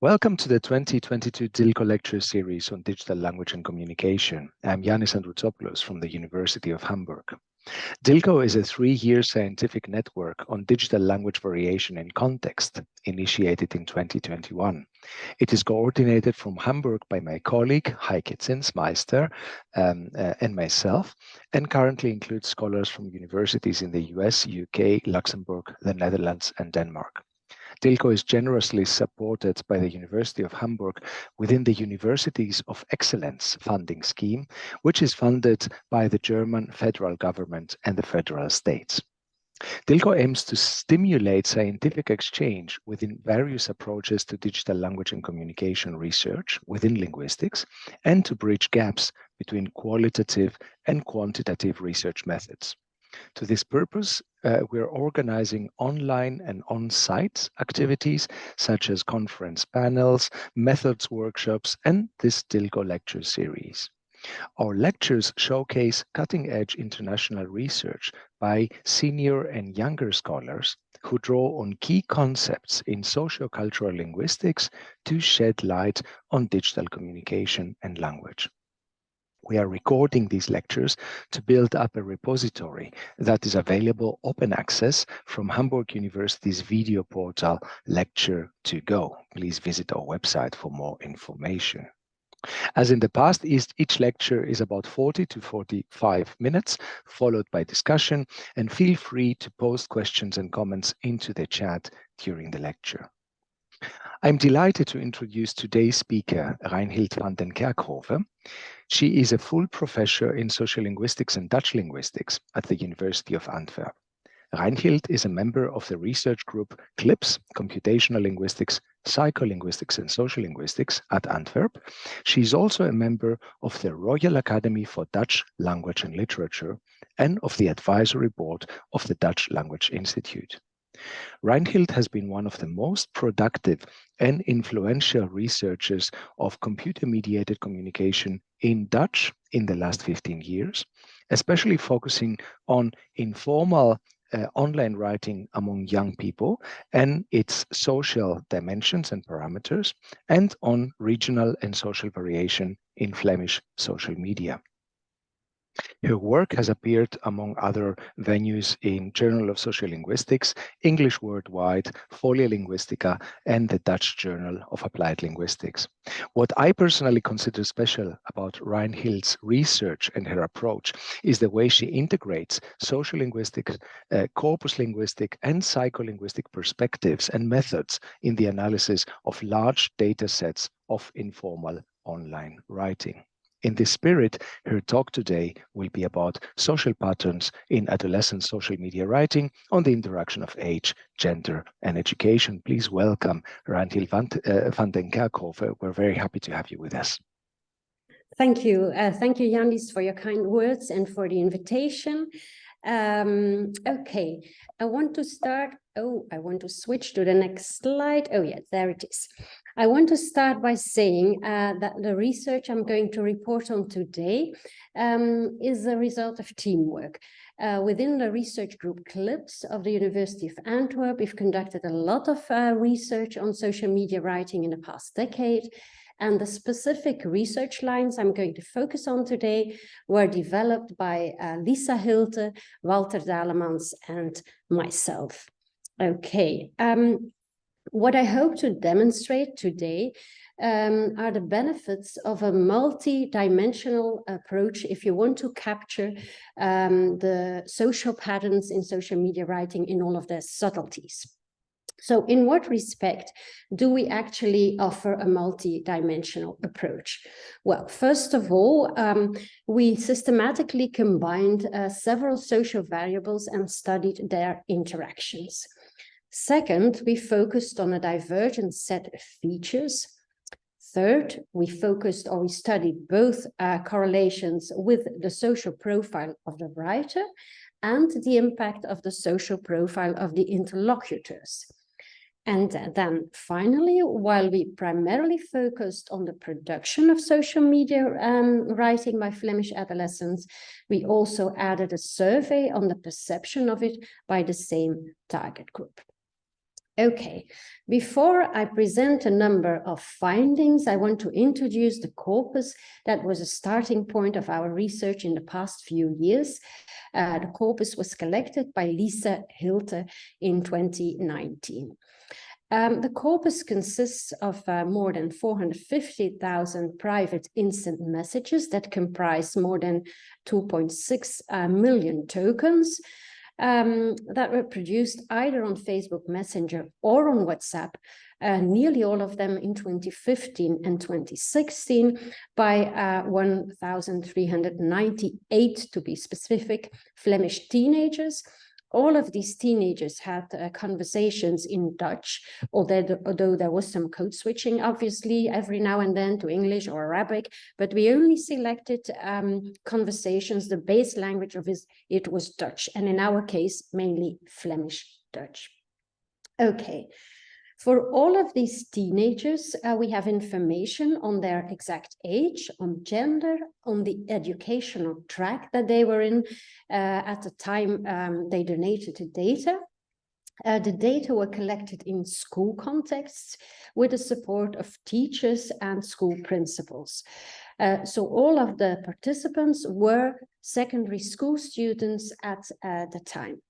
Welcome to the 2022 DiLCo Lecture Series on Digital Language and Communication. I'm Yanis Androutsopoulos from the University of Hamburg. DiLCo is a 3-year scientific network on digital language variation in context, initiated in 2021. It is coordinated from Hamburg by my colleague Heike Zinsmeister and myself, and currently includes scholars from universities in the US, UK, Luxembourg, the Netherlands, and Denmark. DiLCo is generously supported by the University of Hamburg within the Universities of Excellence funding scheme, which is funded by the German federal government and the federal states. DiLCo aims to stimulate scientific exchange within various approaches to digital language and communication research within linguistics, and to bridge gaps between qualitative and quantitative research methods. To this purpose, we're organizing online and on-site activities such as conference panels, methods workshops, and this DiLCo Lecture Series. Our lectures showcase cutting-edge international research by senior and younger scholars who draw on key concepts in socio-cultural linguistics to shed light on digital communication and language. We are recording these lectures to build up a repository that is available open access from Hamburg University's video portal Lecture2Go. Please visit our website for more information. As in the past, each lecture is about 40 to 45 minutes, followed by discussion, and feel free to post questions and comments into the chat during the lecture. I'm delighted to introduce today's speaker, Reinhild Vandekerckhove. She is a full professor in social linguistics and Dutch linguistics at the University of Antwerp. Reinhild is a member of the research group CLIPS, Computational Linguistics, Psycholinguistics and Social Linguistics at Antwerp. She is also a member of the Royal Academy for Dutch Language and Literature and of the advisory board of the Dutch Language Institute. Reinhild has been one of the most productive and influential researchers of computer-mediated communication in Dutch in the last 15 years, especially focusing on informal online writing among young people and its social dimensions and parameters, and on regional and social variation in Flemish social media. Her work has appeared, among other venues, in Journal of Social Linguistics, English Worldwide, Folia Linguistica, and the Dutch Journal of Applied Linguistics. What I personally consider special about Reinhild's research and her approach is the way she integrates social linguistics, corpus linguistic, and psycholinguistic perspectives and methods in the analysis of large data sets of informal online writing. In this spirit, her talk today will be about social patterns in adolescent social media writing on the interaction of age, gender, and education. Please welcome Reinhild Vandekerckhove. We're very happy to have you with us. Thank you. Thank you, Yanis, for your kind words and for the invitation. Okay, I want to start. I want to switch to the next slide. Oh, yeah, there it is. I want to start by saying that the research I'm going to report on today is a result of teamwork. Within the research group CLIPS of the University of Antwerp, we've conducted a lot of research on social media writing in the past decade. And the specific research lines I'm going to focus on today were developed by Lisa Hilte, Walter Dalemans, and myself. Okay, what I hope to demonstrate today are the benefits of a multi-dimensional approach if you want to capture the social patterns in social media writing in all of their subtleties. So in what respect do we actually offer a multi-dimensional approach? Well, first of all, we systematically combined several social variables and studied their interactions. Second, we focused on a divergent set of features. Third, we studied both correlations with the social profile of the writer and the impact of the social profile of the interlocutors. And then finally, while we primarily focused on the production of social media writing by Flemish adolescents, we also added a survey on the perception of it by the same target group. Okay, before I present a number of findings, I want to introduce the corpus that was a starting point of our research in the past few years. The corpus was collected by Lisa Hilte in 2019. The corpus consists of more than 450,000 private instant messages that comprise more than 2.6 million tokens that were produced either on Facebook Messenger or on WhatsApp, nearly all of them in 2015 and 2016 by 1,398, to be specific, Flemish teenagers. All of these teenagers had conversations in Dutch, although there was some code switching, obviously, every now and then to English or Arabic, but we only selected conversations, the base language of it was Dutch, and in our case, mainly Flemish Dutch. Okay. For all of these teenagers, we have information on their exact age, on gender, on the educational track that they were in at the time they donated the data. The data were collected in school contexts with the support of teachers and school principals. So all of the participants were secondary school students at the time.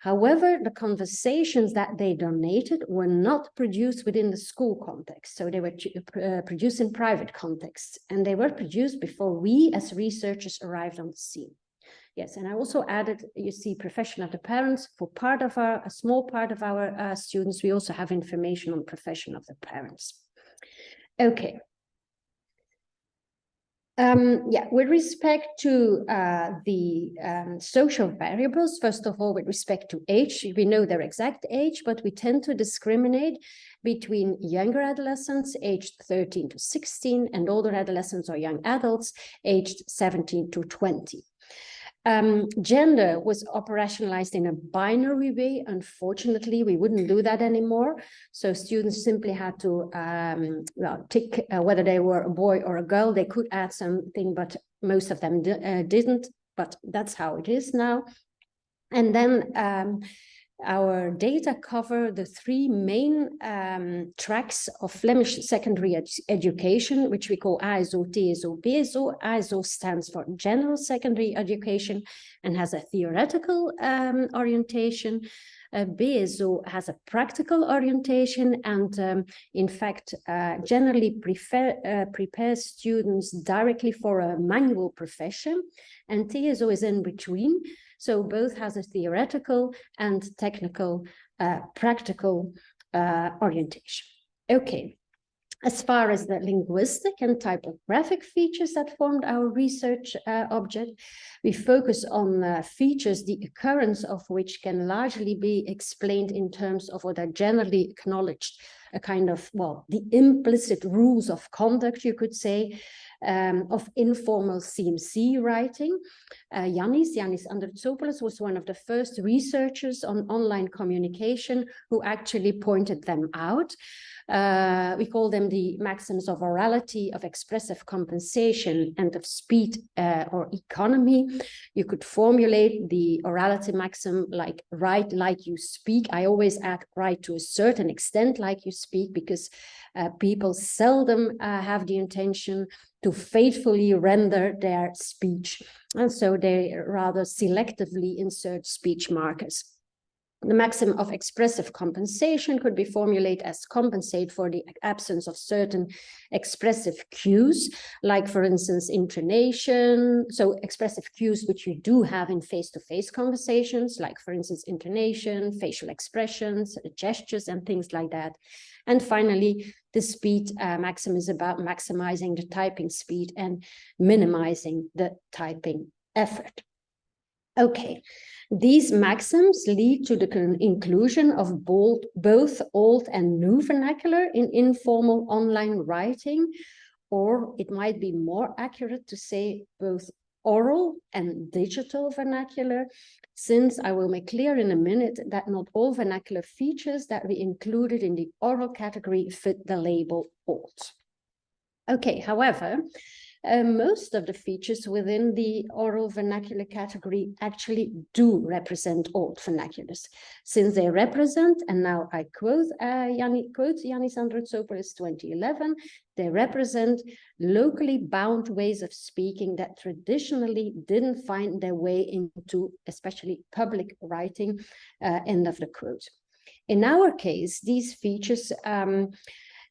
However, the conversations that they donated were not produced within the school context. So they were produced in private contexts, and they were produced before we as researchers arrived on the scene. Yes, and I also added, you see, profession of the parents. For part of a small part of our students, we also have information on profession of the parents. Okay. With respect to the social variables, first of all, with respect to age, we know their exact age, but we tend to discriminate between younger adolescents aged 13 to 16 and older adolescents or young adults aged 17 to 20. Gender was operationalized in a binary way. Unfortunately, we wouldn't do that anymore. So students simply had to tick whether they were a boy or a girl. They could add something, but most of them didn't. But that's how it is now. And then our data cover the three main tracks of Flemish secondary education, which we call ASO, TSO, BSO. ASO stands for General Secondary Education and has a theoretical orientation. BSO has a practical orientation and, in fact, generally prepares students directly for a manual profession. And TSO is in between. So both has a theoretical and technical, practical orientation. Okay, as far as the linguistic and typographic features that formed our research object, we focus on features, the occurrence of which can largely be explained in terms of what are generally acknowledged, a kind of, well, the implicit rules of conduct, you could say, of informal CMC writing. Yannis Andritsopoulos was one of the first researchers on online communication who actually pointed them out. We call them the maxims of orality, of expressive compensation, and of speed or economy. You could formulate the orality maxim like write like you speak. I always add write to a certain extent like you speak, because people seldom have the intention to faithfully render their speech. And so they rather selectively insert speech markers. The maxim of expressive compensation could be formulated as compensate for the absence of certain expressive cues, like, for instance, intonation. So expressive cues which you do have in face-to-face conversations, like, for instance, intonation, facial expressions, gestures, and things like that. And finally, the speed maxim is about maximizing the typing speed and minimizing the typing effort. Okay, these maxims lead to the inclusion of both old and new vernacular in informal online writing, or it might be more accurate to say both oral and digital vernacular, since I will make clear in a minute that not all vernacular features that we included in the oral category fit the label old. Okay, however, most of the features within the oral vernacular category actually do represent old vernaculars, since they represent, and now I quote Yannis Androtsopoulos 2011, they represent locally bound ways of speaking that traditionally didn't find their way into especially public writing, end of the quote. In our case, these features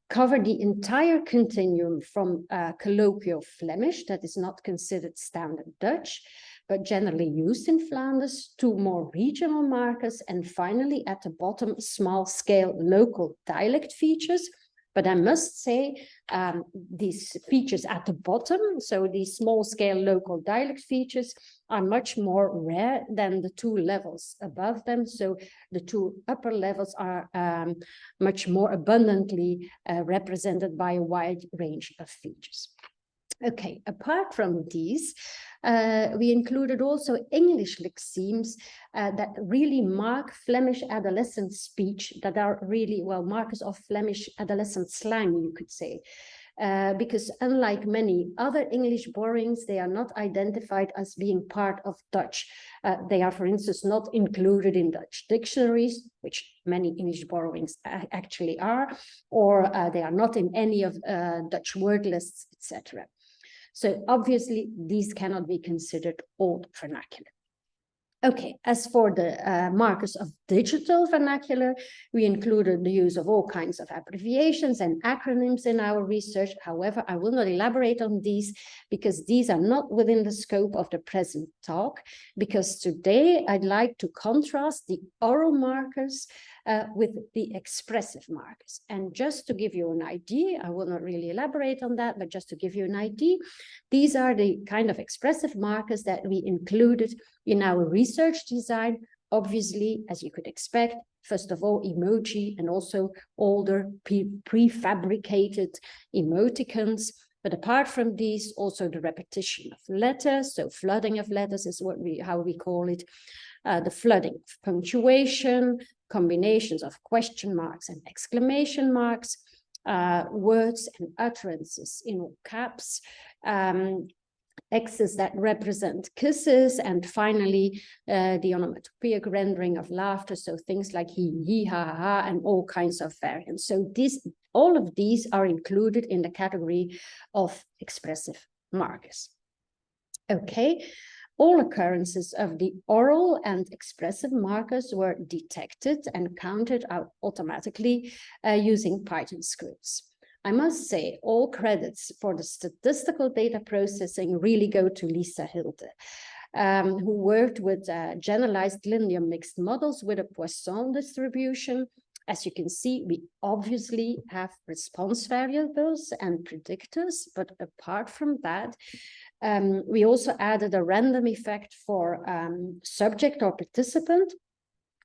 cover the entire continuum from colloquial Flemish, that is not considered standard Dutch, but generally used in Flanders, to more regional markers, and finally at the bottom, small-scale local dialect features. But I must say, these features at the bottom, so these small-scale local dialect features, are much more rare than the two levels above them. So the two upper levels are much more abundantly represented by a wide range of features. Okay, apart from these, we included also English lexemes that really mark Flemish adolescent speech, that are really, well, markers of Flemish adolescent slang, you could say. Because unlike many other English borrowings, they are not identified as being part of Dutch. They are, for instance, not included in Dutch dictionaries, which many English borrowings actually are, or they are not in any of Dutch word lists, etc. So obviously, these cannot be considered old vernacular. Okay, as for the markers of digital vernacular, we included the use of all kinds of abbreviations and acronyms in our research. However, I will not elaborate on these because these are not within the scope of the present talk, because today I'd like to contrast the oral markers with the expressive markers. And just to give you an idea, I will not really elaborate on that, but just to give you an idea, these are the kind of expressive markers that we included in our research design. Obviously, as you could expect, first of all, emoji and also older prefabricated emoticons. But apart from these, also the repetition of letters, so flooding of letters is how we call it, the flooding of punctuation, combinations of question marks and exclamation marks, words and utterances in all caps, X's that represent kisses, and finally the onomatopoeic rendering of laughter, so things like he, ha, ha, ha, and all kinds of variants. So all of these are included in the category of expressive markers. Okay, all occurrences of the oral and expressive markers were detected and counted out automatically using Python scripts. I must say, all credits for the statistical data processing really go to Lisa Hilde, who worked with generalized linear mixed models with a Poisson distribution. As you can see, we obviously have response variables and predictors, but apart from that, we also added a random effect for subject or participant,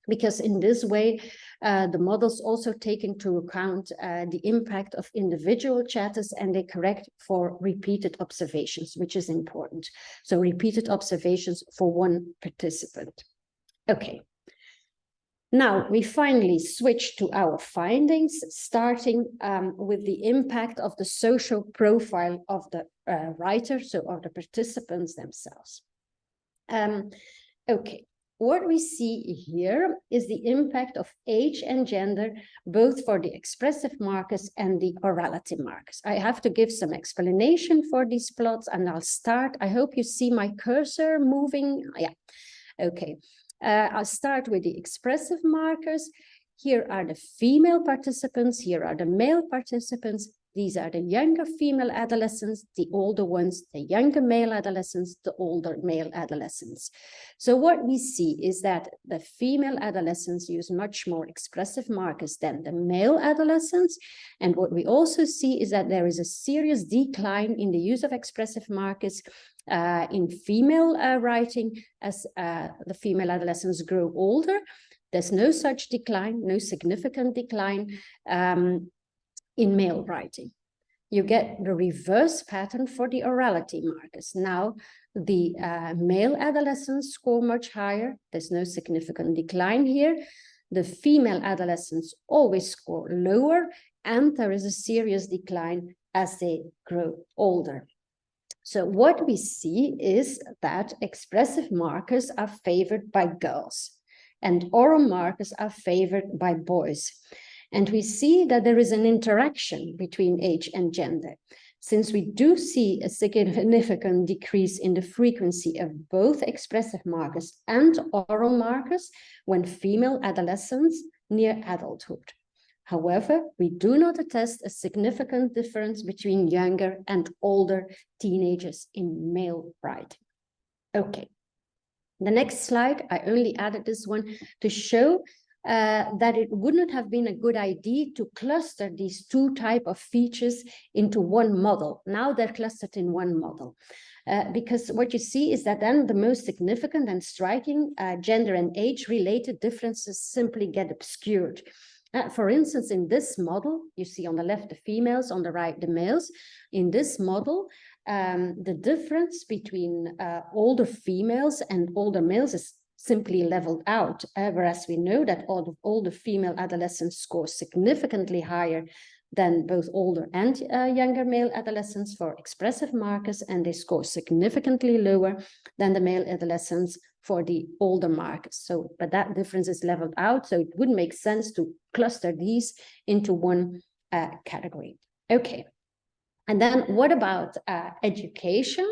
because in this way, the models also take into account the impact of individual chatters, and they correct for repeated observations, which is important. So repeated observations for one participant. Okay. Now we finally switch to our findings, starting with the impact of the social profile of the writer, so of the participants themselves. Okay. What we see here is the impact of age and gender, both for the expressive markers and the orality markers. I have to give some explanation for these plots, and I'll start. I hope you see my cursor moving. Yeah, okay. I'll start with the expressive markers. Here are the female participants. Here are the male participants. These are the younger female adolescents, the older ones, the younger male adolescents, the older male adolescents. So what we see is that the female adolescents use much more expressive markers than the male adolescents. And what we also see is that there is a serious decline in the use of expressive markers in female writing as the female adolescents grow older. There's no such decline, no significant decline in male writing. You get the reverse pattern for the orality markers. Now, the male adolescents score much higher. There's no significant decline here. The female adolescents always score lower, and there is a serious decline as they grow older. So what we see is that expressive markers are favored by girls and oral markers are favored by boys. And we see that there is an interaction between age and gender, since we do see a significant decrease in the frequency of both expressive markers and oral markers when female adolescents near adulthood. However, we do not attest a significant difference between younger and older teenagers in male writing. Okay, the next slide, I only added this one to show that it would not have been a good idea to cluster these two types of features into one model. Now they're clustered in one model. Because what you see is that then the most significant and striking gender and age-related differences simply get obscured. For instance, in this model, you see on the left the females, on the right the males. In this model, the difference between older females and older males is simply leveled out, whereas we know that older female adolescents score significantly higher than both older and younger male adolescents for expressive markers, and they score significantly lower than the male adolescents for the older markers. So, but that difference is leveled out, so it wouldn't make sense to cluster these into one category. Okay, and then what about education?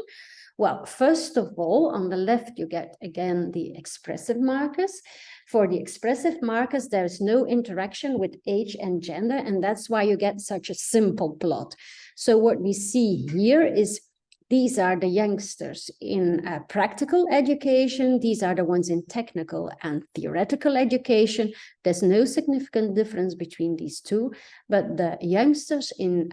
Well, first of all, on the left, you get again the expressive markers. For the expressive markers, there's no interaction with age and gender, and that's why you get such a simple plot. So what we see here is these are the youngsters in practical education. These are the ones in technical and theoretical education. There's no significant difference between these two, but the youngsters in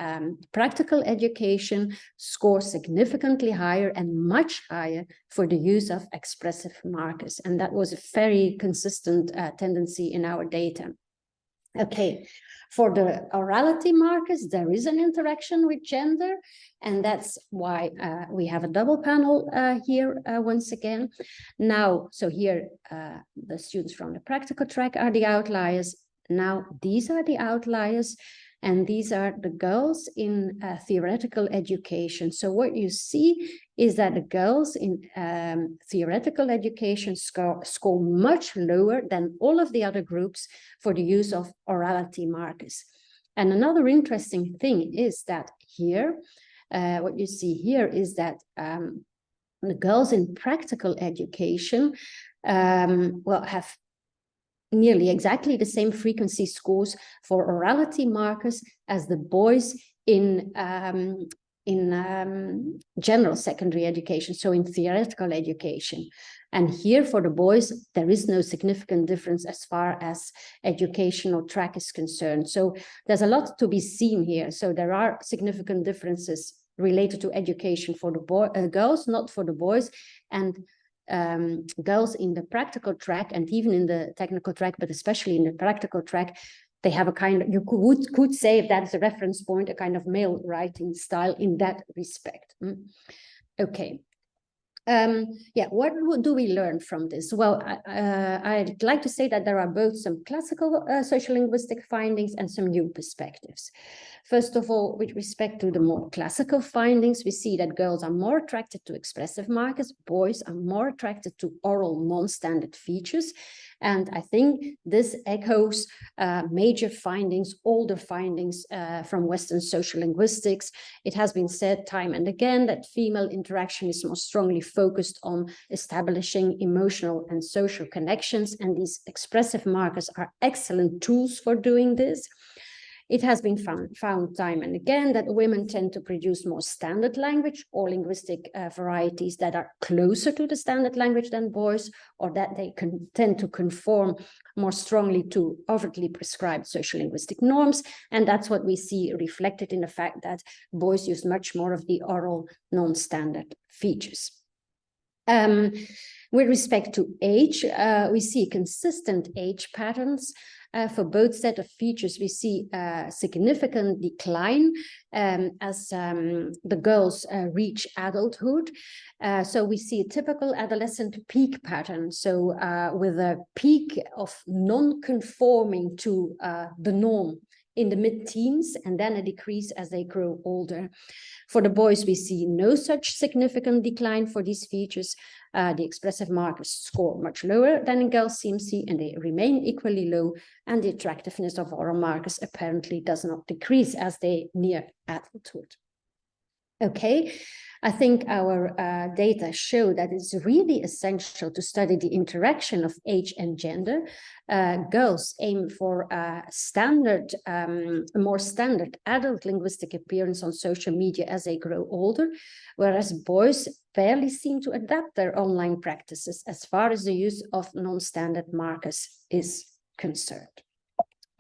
practical education score significantly higher and much higher for the use of expressive markers. And that was a very consistent tendency in our data. Okay, for the orality markers, there is an interaction with gender, and that's why we have a double panel here once again. Now, so here, the students from the practical track are the outliers. Now, these are the outliers, and these are the girls in theoretical education. So what you see is that the girls in theoretical education score much lower than all of the other groups for the use of orality markers. And another interesting thing is that here, what you see here is that the girls in practical education have nearly exactly the same frequency scores for orality markers as the boys in general secondary education, so in theoretical education. And here for the boys, there is no significant difference as far as educational track is concerned. So there's a lot to be seen here. So there are significant differences related to education for the girls, not for the boys, and girls in the practical track and even in the technical track, but especially in the practical track, they have a kind of, you could say, if that's a reference point, a kind of male writing style in that respect. Okay. Yeah, what do we learn from this? Well, I'd like to say that there are both some classical sociolinguistic findings and some new perspectives. First of all, with respect to the more classical findings, we see that girls are more attracted to expressive markers, boys are more attracted to oral non-standard features. And I think this echoes major findings, older findings from Western sociolinguistics. It has been said time and again that female interaction is more strongly focused on establishing emotional and social connections, and these expressive markers are excellent tools for doing this. It has been found time and again that women tend to produce more standard language or linguistic varieties that are closer to the standard language than boys, or that they tend to conform more strongly to overtly prescribed sociolinguistic norms. And that's what we see reflected in the fact that boys use much more of the oral non-standard features. With respect to age, we see consistent age patterns. For both set of features, we see a significant decline as the girls reach adulthood. So we see a typical adolescent peak pattern. So with a peak of non-conforming to the norm in the mid-teens, and then a decrease as they grow older. For the boys, we see no such significant decline for these features. The expressive markers score much lower than in girls' CMC, and they remain equally low, and the attractiveness of oral markers apparently does not decrease as they near adulthood. Okay, I think our data show that it's really essential to study the interaction of age and gender. Girls aim for a more standard adult linguistic appearance on social media as they grow older, whereas boys barely seem to adapt their online practices as far as the use of non-standard markers is concerned.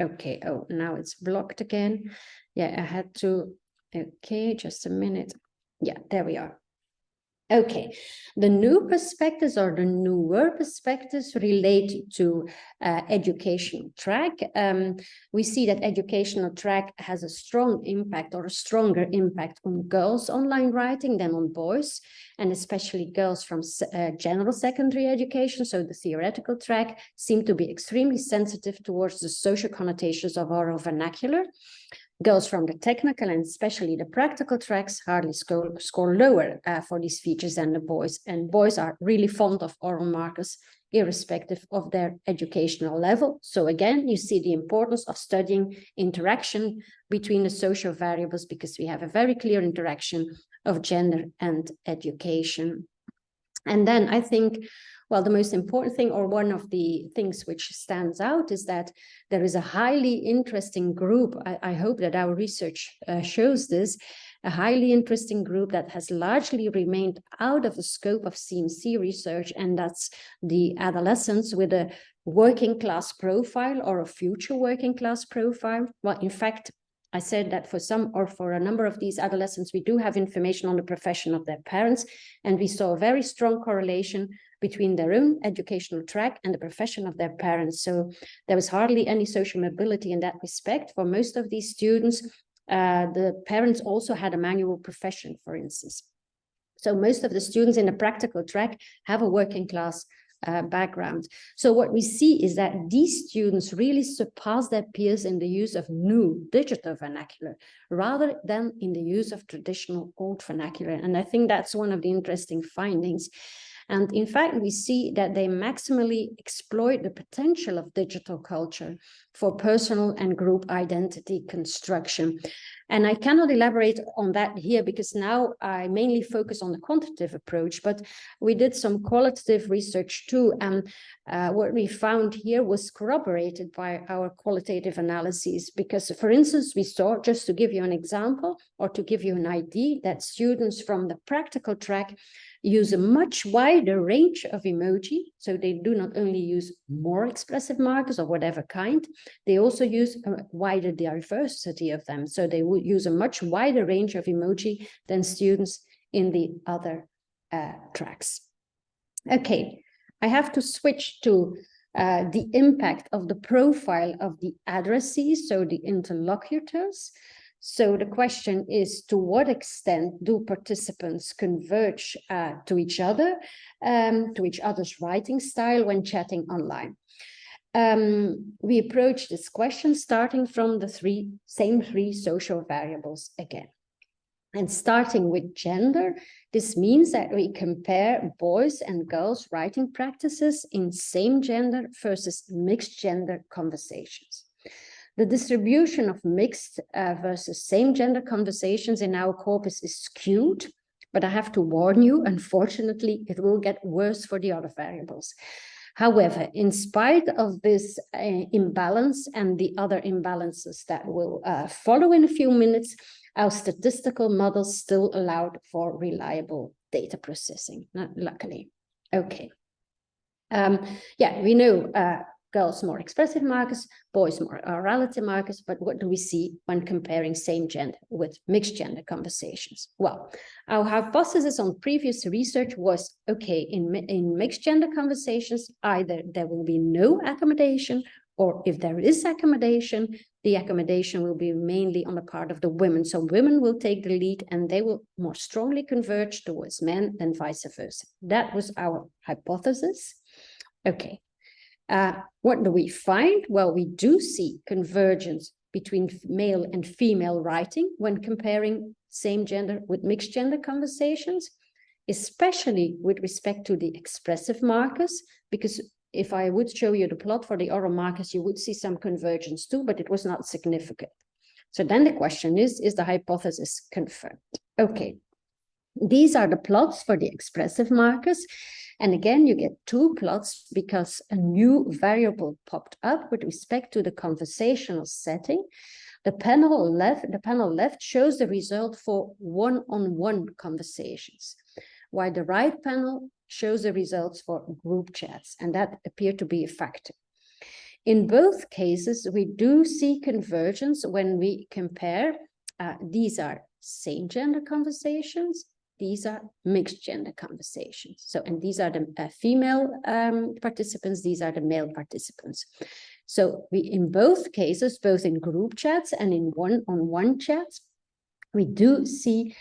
Okay, oh, now it's blocked again. Yeah, I had to. Okay, just a minute. Yeah, there we are. Okay, the new perspectives or the newer perspectives relate to educational track. We see that educational track has a strong impact or a stronger impact on girls' online writing than on boys, and especially girls from general secondary education. So the theoretical track seem to be extremely sensitive towards the social connotations of oral vernacular. Girls from the technical and especially the practical tracks hardly score lower for these features than the boys. And boys are really fond of oral markers, irrespective of their educational level. So again, you see the importance of studying interaction between the social variables, because we have a very clear interaction of gender and education. And then I think, well, the most important thing, or one of the things which stands out, is that there is a highly interesting group. I hope that our research shows this, a highly interesting group that has largely remained out of the scope of CMC research, and that's the adolescents with a working class profile or a future working class profile. Well, in fact, I said that for some or for a number of these adolescents, we do have information on the profession of their parents, and we saw a very strong correlation between their own educational track and the profession of their parents. So there was hardly any social mobility in that respect. For most of these students, the parents also had a manual profession, for instance. So most of the students in the practical track have a working class background. So what we see is that these students really surpass their peers in the use of new digital vernacular rather than in the use of traditional old vernacular. And I think that's one of the interesting findings. And in fact, we see that they maximally exploit the potential of digital culture for personal and group identity construction. And I cannot elaborate on that here because now I mainly focus on the quantitative approach, but we did some qualitative research too. And what we found here was corroborated by our qualitative analyses, because, for instance, we saw, just to give you an example or to give you an idea, that students from the practical track use a much wider range of emoji. So they do not only use more expressive markers of whatever kind, they also use a wider diversity of them. So they would use a much wider range of emoji than students in the other tracks. Okay, I have to switch to the impact of the profile of the addressees, so the interlocutors. So the question is, to what extent do participants converge to each other, to each other's writing style when chatting online? We approach this question starting from the same three social variables again. And starting with gender, this means that we compare boys and girls writing practices in same gender versus mixed gender conversations. The distribution of mixed versus same gender conversations in our corpus is skewed, but I have to warn you, unfortunately, it will get worse for the other variables. However, in spite of this imbalance and the other imbalances that will follow in a few minutes, our statistical models still allowed for reliable data processing, luckily. Okay. Yeah, we know girls more expressive markers, boys more orality markers, but what do we see when comparing same gender with mixed gender conversations? Well, our hypothesis on previous research was, okay, in mixed gender conversations, either there will be no accommodation, or if there is accommodation, the accommodation will be mainly on the part of the women. So women will take the lead and they will more strongly converge towards men than vice versa. That was our hypothesis. Okay. What do we find? Well, we do see convergence between male and female writing when comparing same gender with mixed gender conversations, especially with respect to the expressive markers, because if I would show you the plot for the oral markers, you would see some convergence too, but it was not significant. So then the question is the hypothesis confirmed? Okay, these are the plots for the expressive markers. And again, you get two plots because a new variable popped up with respect to the conversational setting. The panel left shows the result for one-on-one conversations, while the right panel shows the results for group chats, and that appeared to be a factor. In both cases, we do see convergence when we compare. These are same gender conversations. These are mixed gender conversations. So, and these are the female participants. These are the male participants. So we, in both cases, both in group chats and in one-on-one chats, we do see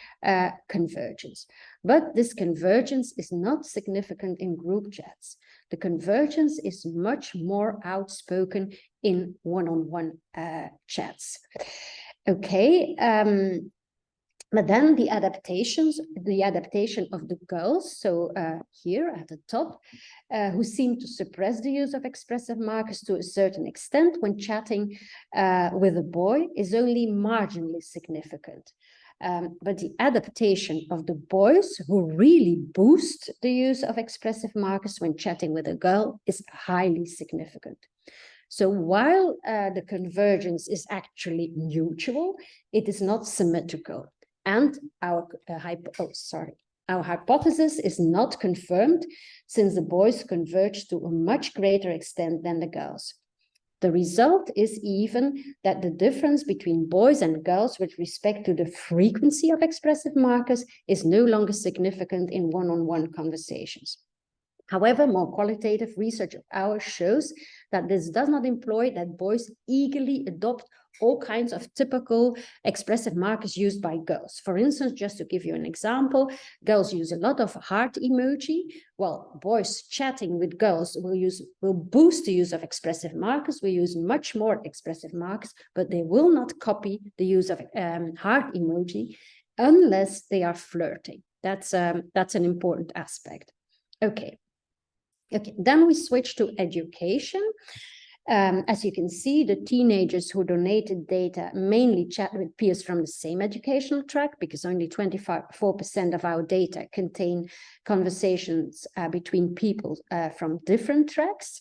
convergence. But this convergence is not significant in group chats. The convergence is much more outspoken in one-on-one chats. Okay. But then the adaptation of the girls, so here at the top, who seem to suppress the use of expressive markers to a certain extent when chatting with a boy, is only marginally significant. But the adaptation of the boys who really boost the use of expressive markers when chatting with a girl is highly significant. So while the convergence is actually mutual, it is not symmetrical. And our hypothesis is not confirmed since the boys converge to a much greater extent than the girls. The result is even that the difference between boys and girls with respect to the frequency of expressive markers is no longer significant in one-on-one conversations. However, more qualitative research of ours shows that this does not imply that boys eagerly adopt all kinds of typical expressive markers used by girls. For instance, just to give you an example, girls use a lot of heart emoji, while boys chatting with girls will boost the use of expressive markers, will use much more expressive markers, but they will not copy the use of heart emoji unless they are flirting. That's an important aspect. Okay, then we switch to education. As you can see, the teenagers who donated data mainly chat with peers from the same educational track, because only 24% of our data contain conversations between people from different tracks.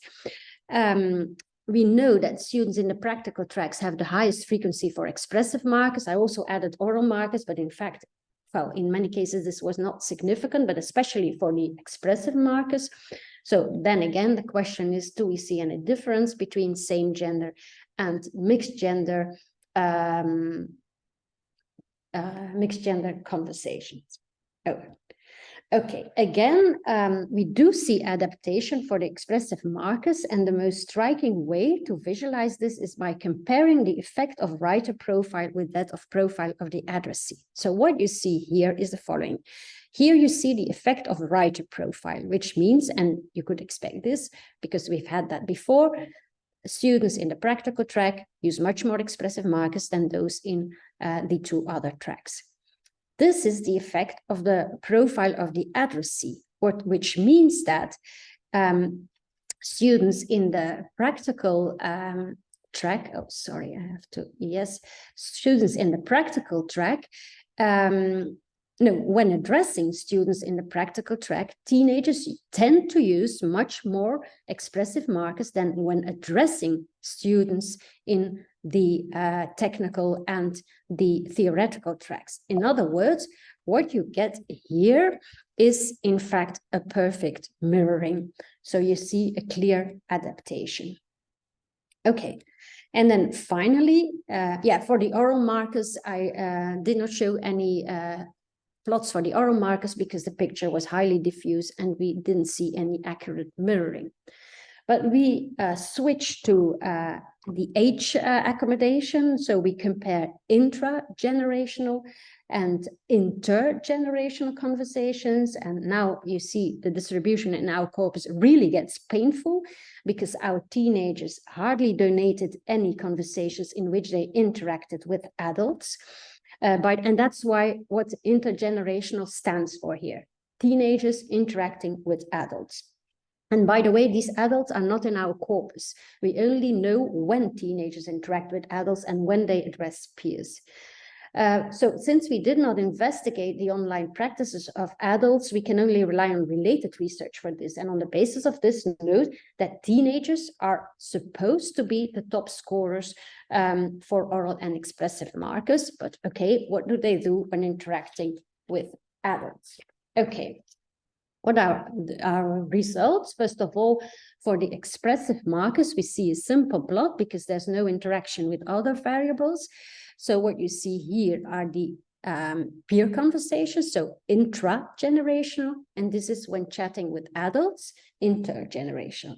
We know that students in the practical tracks have the highest frequency for expressive markers. I also added oral markers, but in fact, well, in many cases, this was not significant, but especially for the expressive markers. So then again, the question is, do we see any difference between same gender and mixed gender conversations? Okay, again, we do see adaptation for the expressive markers, and the most striking way to visualize this is by comparing the effect of writer profile with that of profile of the addressee. So what you see here is the following. Here you see the effect of writer profile, which means, and you could expect this because we've had that before, students in the practical track use much more expressive markers than those in the two other tracks. This is the effect of the profile of the addressee, which means that students in the practical track, students in the practical track, when addressing students in the practical track, teenagers tend to use much more expressive markers than when addressing students in the technical and the theoretical tracks. In other words, what you get here is, in fact, a perfect mirroring. So you see a clear adaptation. Okay, and then finally, for the oral markers, I did not show any plots for the oral markers because the picture was highly diffuse and we didn't see any accurate mirroring. But we switched to the age accommodation. So we compare intra-generational and intergenerational conversations. And now you see the distribution in our corpus really gets painful, because our teenagers hardly donated any conversations in which they interacted with adults. And that's why what intergenerational stands for here: teenagers interacting with adults. And by the way, these adults are not in our corpus. We only know when teenagers interact with adults and when they address peers. So since we did not investigate the online practices of adults, we can only rely on related research for this. And on the basis of this, note that teenagers are supposed to be the top scorers for oral and expressive markers. But okay, what do they do when interacting with adults? Okay. What are our results? First of all, for the expressive markers, we see a simple plot because there's no interaction with other variables. So what you see here are the peer conversations, so intra-generational, and this is when chatting with adults, intergenerational.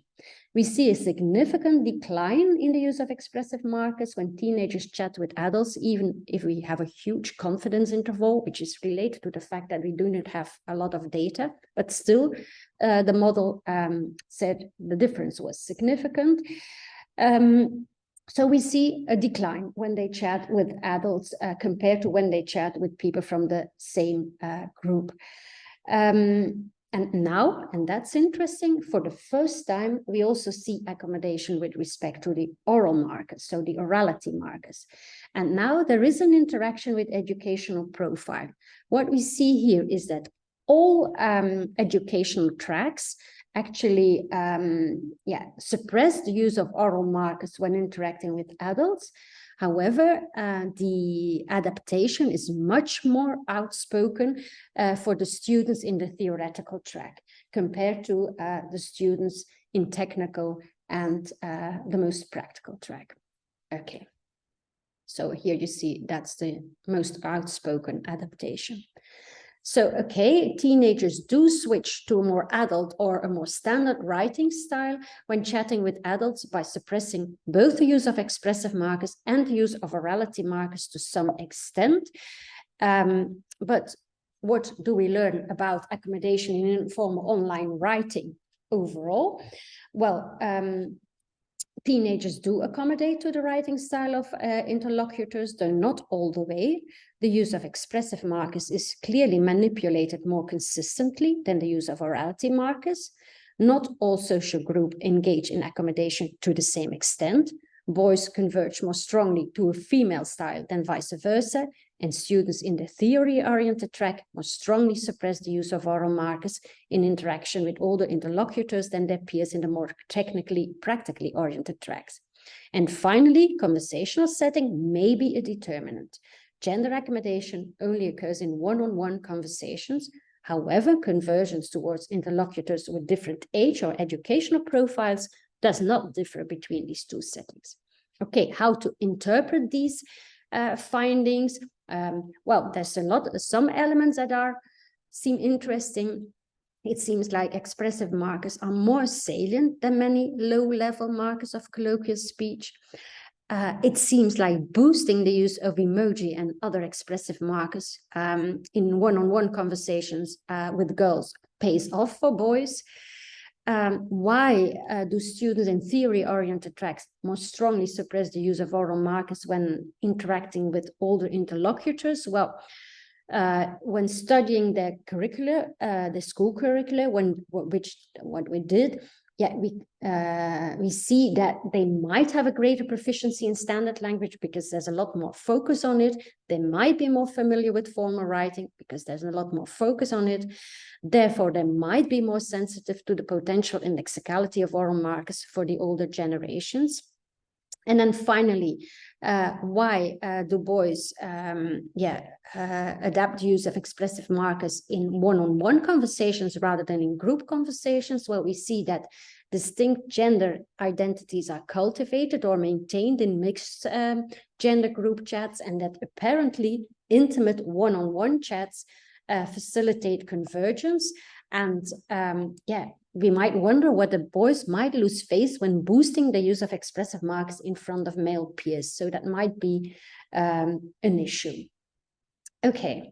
We see a significant decline in the use of expressive markers when teenagers chat with adults, even if we have a huge confidence interval, which is related to the fact that we do not have a lot of data, but still the model said the difference was significant. So we see a decline when they chat with adults compared to when they chat with people from the same group. And now, and that's interesting, for the first time, we also see accommodation with respect to the oral markers, so the orality markers. And now there is an interaction with educational profile. What we see here is that all educational tracks actually suppress the use of oral markers when interacting with adults. However, the adaptation is much more outspoken for the students in the theoretical track compared to the students in technical and the most practical track. Okay, so here you see that's the most outspoken adaptation. So, okay, teenagers do switch to a more adult or a more standard writing style when chatting with adults by suppressing both the use of expressive markers and the use of orality markers to some extent. But what do we learn about accommodation in informal online writing overall? Well, teenagers do accommodate to the writing style of interlocutors, though not all the way. The use of expressive markers is clearly manipulated more consistently than the use of orality markers. Not all social groups engage in accommodation to the same extent. Boys converge more strongly to a female style than vice versa, and students in the theory-oriented track more strongly suppress the use of oral markers in interaction with older interlocutors than their peers in the more technically, practically oriented tracks. And finally, conversational setting may be a determinant. Gender accommodation only occurs in one-on-one conversations. However, conversions towards interlocutors with different age or educational profiles does not differ between these two settings. Okay, how to interpret these findings? Well, there's some elements that seem interesting. It seems like expressive markers are more salient than many low-level markers of colloquial speech. It seems like boosting the use of emoji and other expressive markers in one-on-one conversations with girls pays off for boys. Why do students in theory-oriented tracks more strongly suppress the use of oral markers when interacting with older interlocutors? Well, when studying their curricula, the school curricula, what we did, we see that they might have a greater proficiency in standard language because there's a lot more focus on it. They might be more familiar with formal writing because there's a lot more focus on it. Therefore, they might be more sensitive to the potential indexicality of oral markers for the older generations. And then finally, why do boys adapt the use of expressive markers in one-on-one conversations rather than in group conversations? Well, we see that distinct gender identities are cultivated or maintained in mixed gender group chats, and that apparently intimate one-on-one chats facilitate convergence. And we might wonder whether boys might lose face when boosting the use of expressive markers in front of male peers. So that might be an issue. Okay.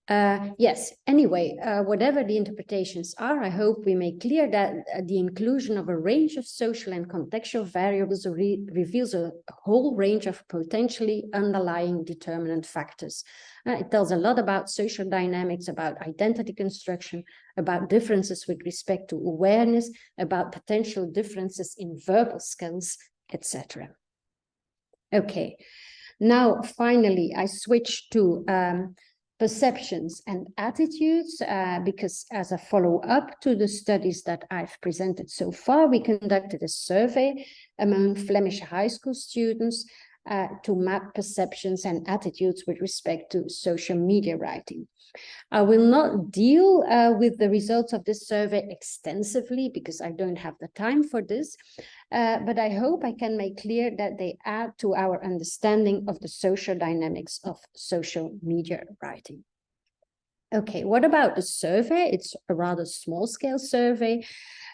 Yes, anyway, whatever the interpretations are, I hope we make clear that the inclusion of a range of social and contextual variables reveals a whole range of potentially underlying determinant factors. It tells a lot about social dynamics, about identity construction, about differences with respect to awareness, about potential differences in verbal skills, etc. Okay, now finally I switch to perceptions and attitudes, because as a follow-up to the studies that I've presented so far, we conducted a survey among Flemish high school students to map perceptions and attitudes with respect to social media writing. I will not deal with the results of this survey extensively because I don't have the time for this, but I hope I can make clear that they add to our understanding of the social dynamics of social media writing. Okay, what about the survey? It's a rather small-scale survey.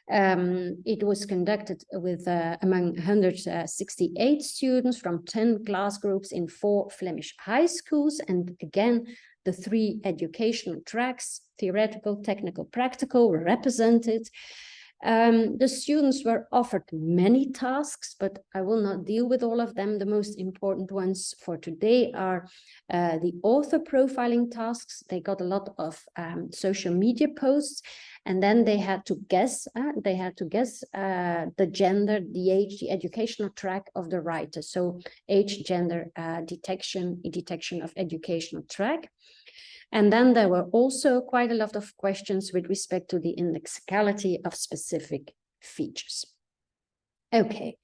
It was conducted with among 168 students from 10 class groups in 4 Flemish high schools, and again, the 3 educational tracks, theoretical, technical, practical, were represented. The students were offered many tasks, but I will not deal with all of them. The most important ones for today are the author profiling tasks. They got a lot of social media posts, and then they had to guess. The gender, the age, the educational track of the writer. So age, gender, detection of educational track. And then there were also quite a lot of questions with respect to the indexicality of specific features. Okay,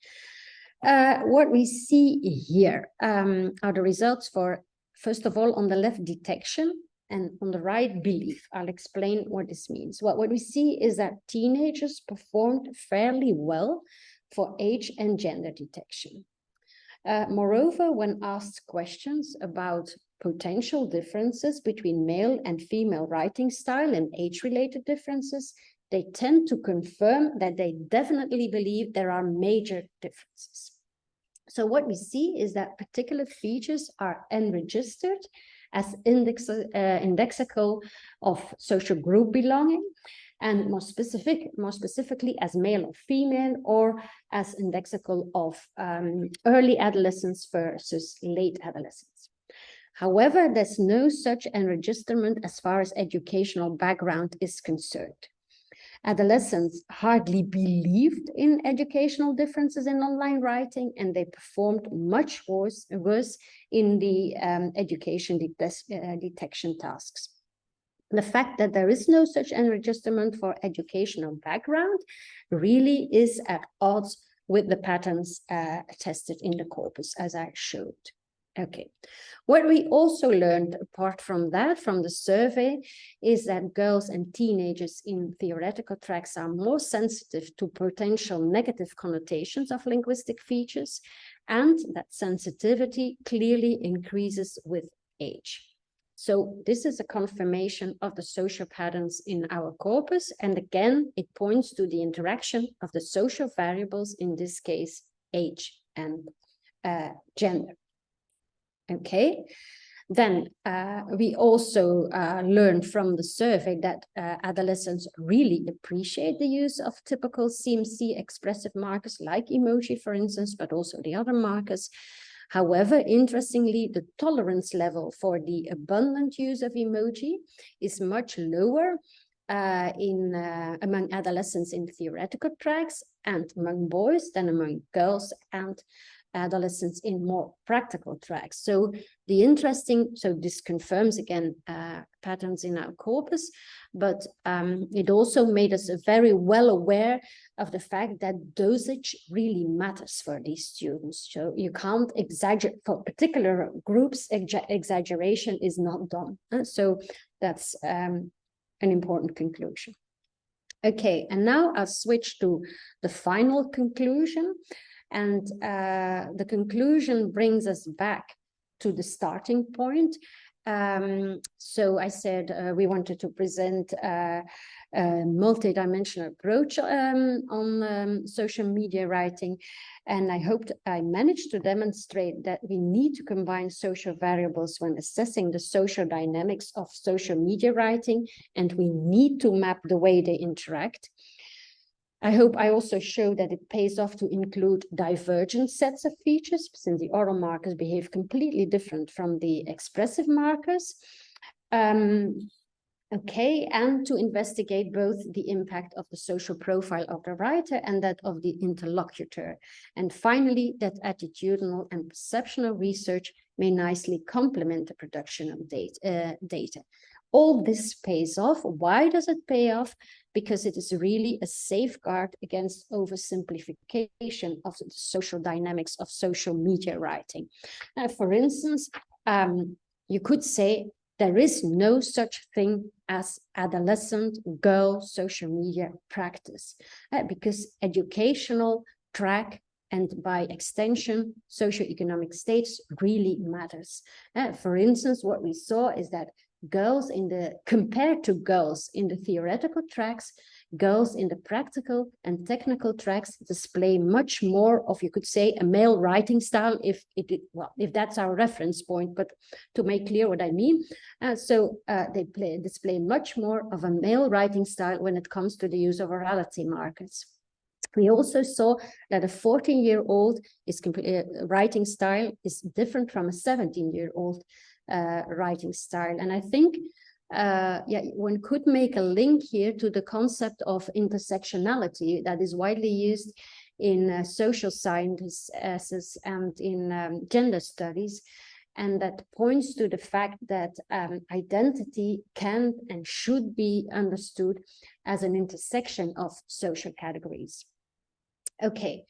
what we see here are the results for, first of all, on the left, detection, and on the right, belief. I'll explain what this means. What we see is that teenagers performed fairly well for age and gender detection. Moreover, when asked questions about potential differences between male and female writing style and age-related differences, they tend to confirm that they definitely believe there are major differences. So what we see is that particular features are enregistered as indexical of social group belonging, and more specifically as male or female, or as indexical of early adolescence versus late adolescence. However, there's no such enregisterment as far as educational background is concerned. Adolescents hardly believed in educational differences in online writing, and they performed much worse in the education detection tasks. The fact that there is no such enregisterment for educational background really is at odds with the patterns tested in the corpus, as I showed. Okay, what we also learned apart from that, from the survey, is that girls and teenagers in theoretical tracks are more sensitive to potential negative connotations of linguistic features, and that sensitivity clearly increases with age. So this is a confirmation of the social patterns in our corpus, and again, it points to the interaction of the social variables, in this case, age and gender. Okay, then we also learned from the survey that adolescents really appreciate the use of typical CMC expressive markers like emoji, for instance, but also the other markers. However, interestingly, the tolerance level for the abundant use of emoji is much lower among adolescents in theoretical tracks and among boys than among girls and adolescents in more practical tracks. So this confirms again patterns in our corpus, but it also made us very well aware of the fact that dosage really matters for these students. So you can't exaggerate for particular groups, exaggeration is not done. So that's an important conclusion. Okay, and now I'll switch to the final conclusion. And the conclusion brings us back to the starting point. So I said we wanted to present a multi-dimensional approach on social media writing. And I hoped I managed to demonstrate that we need to combine social variables when assessing the social dynamics of social media writing, and we need to map the way they interact. I hope I also show that it pays off to include divergent sets of features, since the oral markers behave completely different from the expressive markers. Okay, and to investigate both the impact of the social profile of the writer and that of the interlocutor. And finally, that attitudinal and perceptional research may nicely complement the production of data. All this pays off. Why does it pay off? Because it is really a safeguard against oversimplification of the social dynamics of social media writing. For instance, you could say there is no such thing as adolescent girl social media practice, because educational track and by extension, socioeconomic status really matters. For instance, what we saw is that girls compared to girls in the theoretical tracks, girls in the practical and technical tracks display much more of, you could say, a male writing style, if that's our reference point, but to make clear what I mean. They display much more of a male writing style when it comes to the use of orality markers. We also saw that a 14-year-old writing style is different from a 17-year-old writing style. And I think one could make a link here to the concept of intersectionality that is widely used in social sciences and in gender studies, and that points to the fact that identity can and should be understood as an intersection of social categories. Okay.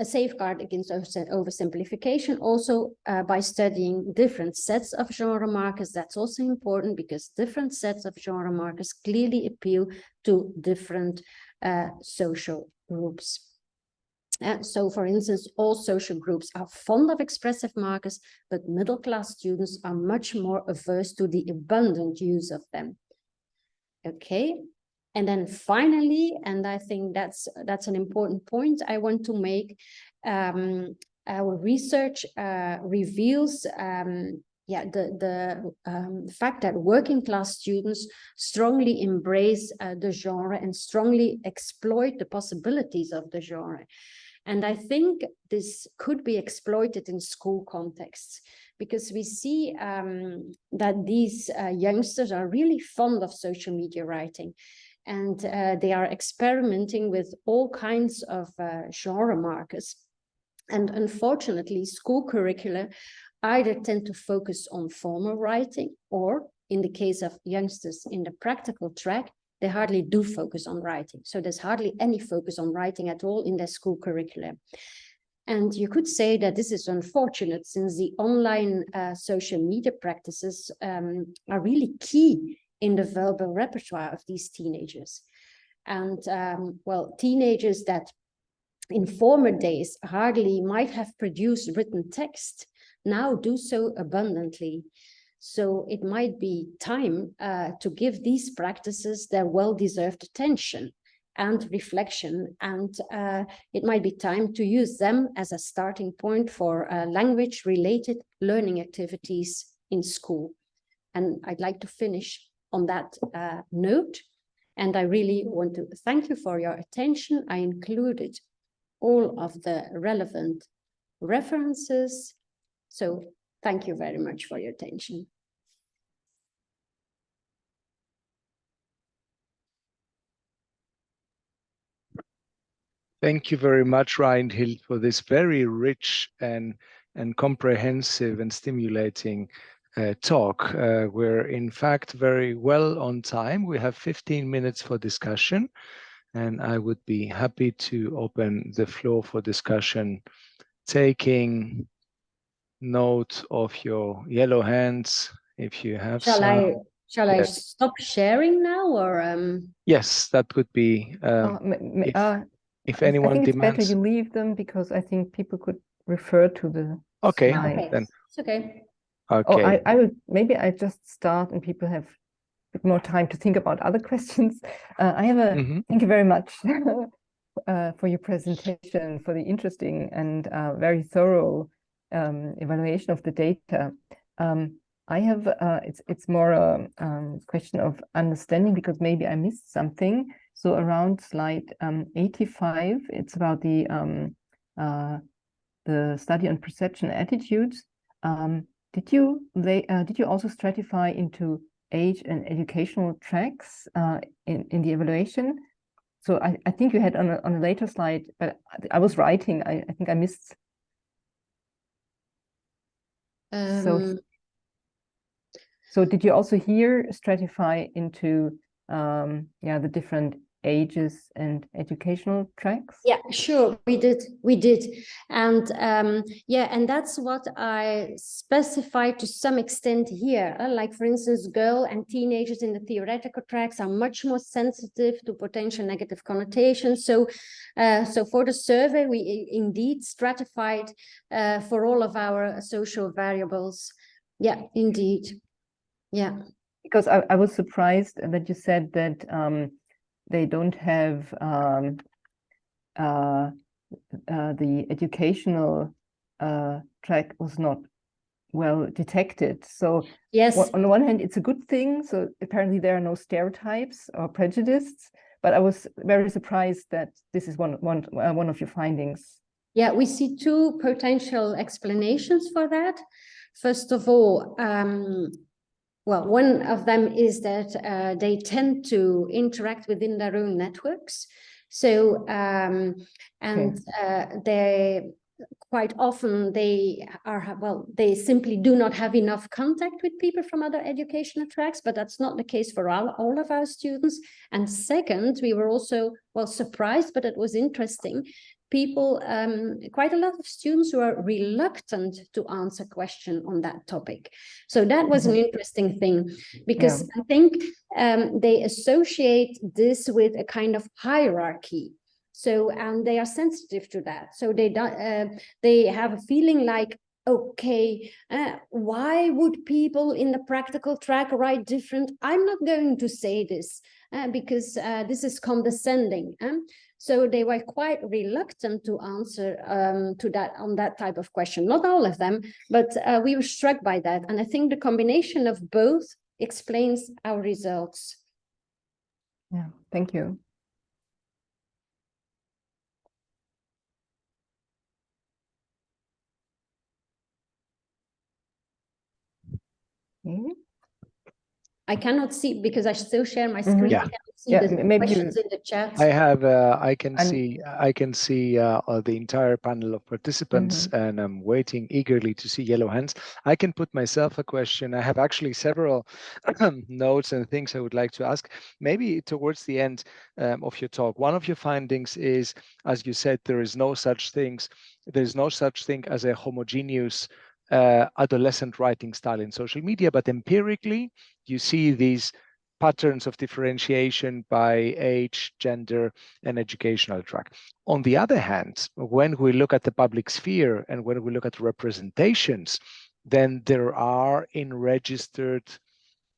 A safeguard against oversimplification also by studying different sets of genre markers. That's also important because different sets of genre markers clearly appeal to different social groups. So, for instance, all social groups are fond of expressive markers, but middle-class students are much more averse to the abundant use of them. Okay. And then finally, and I think that's an important point I want to make, our research reveals the fact that working class students strongly embrace the genre and strongly exploit the possibilities of the genre. And I think this could be exploited in school contexts, because we see that these youngsters are really fond of social media writing. And they are experimenting with all kinds of genre markers. And unfortunately, school curricula either tend to focus on formal writing, or in the case of youngsters in the practical track, they hardly do focus on writing. So there's hardly any focus on writing at all in their school curricula. And you could say that this is unfortunate, since the online social media practices are really key in the verbal repertoire of these teenagers. And teenagers that in former days hardly might have produced written text now do so abundantly. So it might be time to give these practices their well-deserved attention and reflection, and it might be time to use them as a starting point for language-related learning activities in school. And I'd like to finish on that note, and I really want to thank you for your attention. I included all of the relevant references, so thank you very much for your attention. Thank you very much, Reinhild, for this very rich and comprehensive and stimulating talk. We're in fact very well on time. We have 15 minutes for discussion, and I would be happy to open the floor for discussion, taking note of your yellow hands if you have some. Shall I stop sharing now, or? Yes, that would be. If anyone I think it's demands, better you leave them, because I think people could refer to the okay, slide. then it's okay. Okay. I will, maybe I just start and people have a bit more time to think about other questions. I have a, thank you very much for your presentation, for the interesting and very thorough evaluation of the data. I have, it's more a question of understanding, because maybe I missed something. So around slide 85, it's about the study on perception attitudes. Did you also stratify into age and educational tracks in the evaluation? So I think you had on a later slide, but I was writing. I think I missed. So did you also here stratify into the different ages and educational tracks? Yeah, sure, we did, and and that's what I specified to some extent here. Like, for instance, girl and teenagers in the theoretical tracks are much more sensitive to potential negative connotations. So for the survey, we indeed stratified for all of our social variables. Yeah, indeed. Yeah, because I was surprised that you said that they don't have the educational track was not well detected. So yes, on the one hand, it's a good thing. So apparently there are no stereotypes or prejudices. But I was very surprised that this is one of your findings. Yeah, we see two potential explanations for that. First of all, well, one of them is that they tend to interact within their own networks. So, they quite often they simply do not have enough contact with people from other educational tracks, but that's not the case for all of our students. And second, we were also, surprised, but it was interesting. People, quite a lot of students who are reluctant to answer questions on that topic. So that was an interesting thing, because I think they associate this with a kind of hierarchy. So, and they are sensitive to that. So they have a feeling like, okay, why would people in the practical track write different? I'm not going to say this because this is condescending. So they were quite reluctant to answer to that on that type of question. Not all of them, but we were struck by that. And I think the combination of both explains our results. Yeah, thank you. Okay. I cannot see because I still share my screen. Yeah. I cannot see the questions in the chat. I have. I can see the entire panel of participants, and I'm waiting eagerly to see yellow hands. I can put myself a question. I have actually several notes and things I would like to ask. Maybe towards the end of your talk, one of your findings is, as you said, there is no such thing as a homogeneous adolescent writing style in social media, but empirically, you see these patterns of differentiation by age, gender, and educational track. On the other hand, when we look at the public sphere and when we look at representations, then there are registered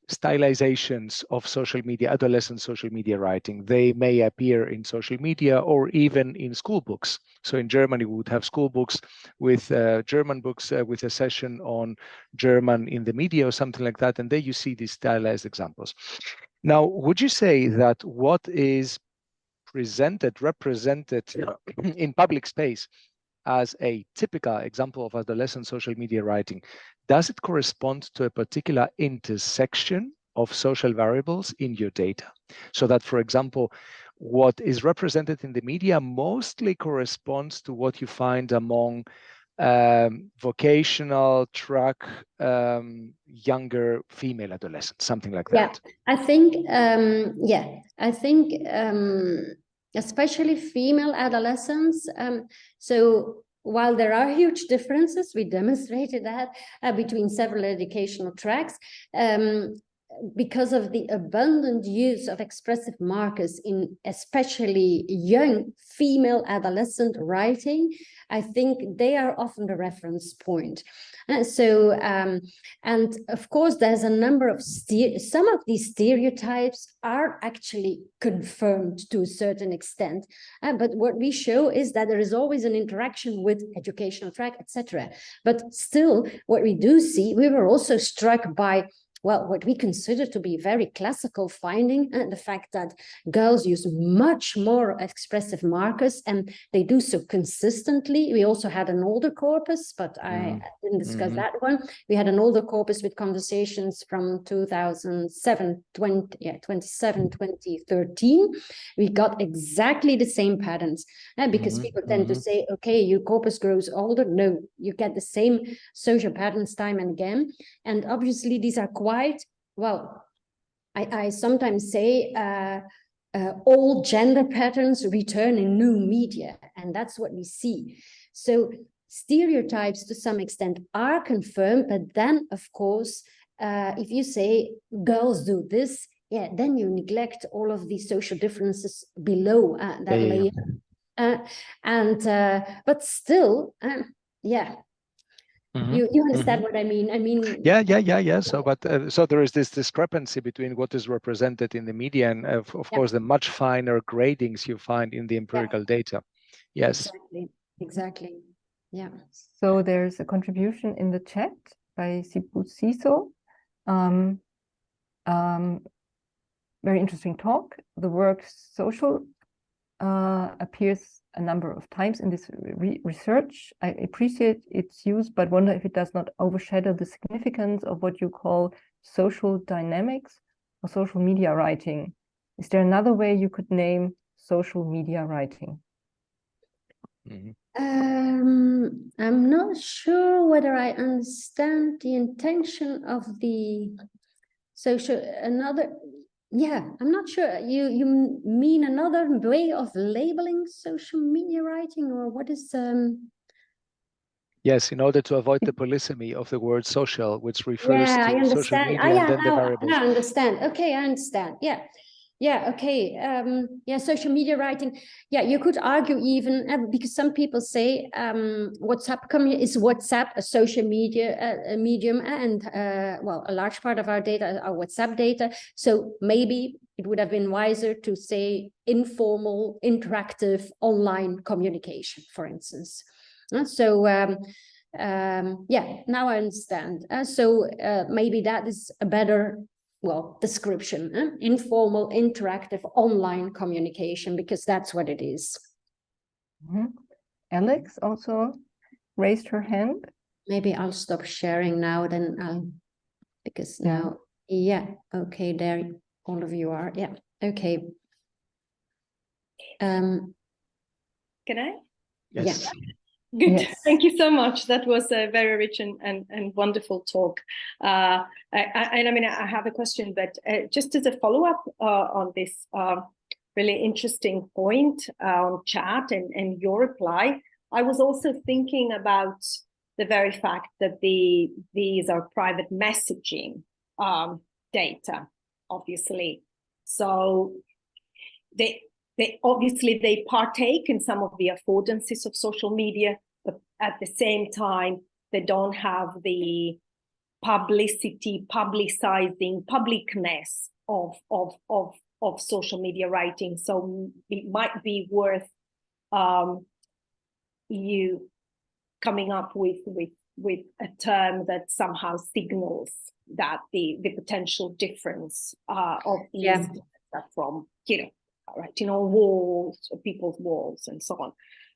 stylizations of social media, adolescent social media writing. They may appear in social media or even in school books. So in Germany, we would have school books with German books with a session on German in the media or something like that. And there you see these stylized examples. Now, would you say that what is represented in public space as a typical example of adolescent social media writing, does it correspond to a particular intersection of social variables in your data? So that, for example, what is represented in the media mostly corresponds to what you find among vocational track younger female adolescents, something like that. I think especially female adolescents. So while there are huge differences, we demonstrated that between several educational tracks. because of the abundant use of expressive markers in especially young female adolescent writing, I think they are often the reference point. And of course, there's a number of some of these stereotypes are actually confirmed to a certain extent. But what we show is that there is always an interaction with educational track, etc. But still, what we do see, we were also struck by, well, what we consider to be very classical finding, the fact that girls use much more expressive markers, and they do so consistently. We also had an older corpus, but I didn't discuss that one. We had an older corpus with conversations from 2013. We got exactly the same patterns, because people tend to say, okay, your corpus grows older. No, you get the same social patterns time and again. And obviously these are quite, well, I sometimes say old gender patterns return in new media, and that's what we see. So stereotypes to some extent are confirmed, but then of course, if you say girls do this, yeah, then you neglect all of these social differences below that layer. But still, yeah. You understand what I mean? Yeah. So, but so there is this discrepancy between what is represented in the media and, of course, the much finer gradings you find in the empirical data. Yes. Exactly. Yeah. So there's a contribution in the chat by Sipu Siso. Very interesting talk. The word social appears a number of times in this research. I appreciate its use, but wonder if it does not overshadow the significance of what you call social dynamics or social media writing. Is there another way you could name social media writing? I'm not sure whether I understand the intention of the social, yeah, I'm not sure. You mean another way of labeling social media writing, or what is Yes, in order to avoid the polysemy of the word social, which refers to social media and then the variables. I understand. Okay, I understand. Yeah, okay. Social media writing. Yeah, you could argue even, because some people say is WhatsApp a social media medium, and well, a large part of our data are WhatsApp data. So maybe it would have been wiser to say informal, interactive, online communication, for instance. Yeah, now I understand. Maybe that is a better, well, description, informal, interactive, online communication, because that's what it is. Alex also raised her hand. Maybe I'll stop sharing now, then because now, okay, there all of you are, okay. Can I? Yes. Yeah. Good. Yes. Thank you so much. That was a very rich and wonderful talk. I have a question, but just as a follow-up on this really interesting point on chat and your reply, I was also thinking about the very fact that these are private messaging data, obviously. So they obviously partake in some of the affordances of social media, but at the same time, they don't have the publicizing, publicness of social media writing. So it might be worth you coming up with a term that somehow signals that the potential difference of these from, writing on walls, people's walls, and so on.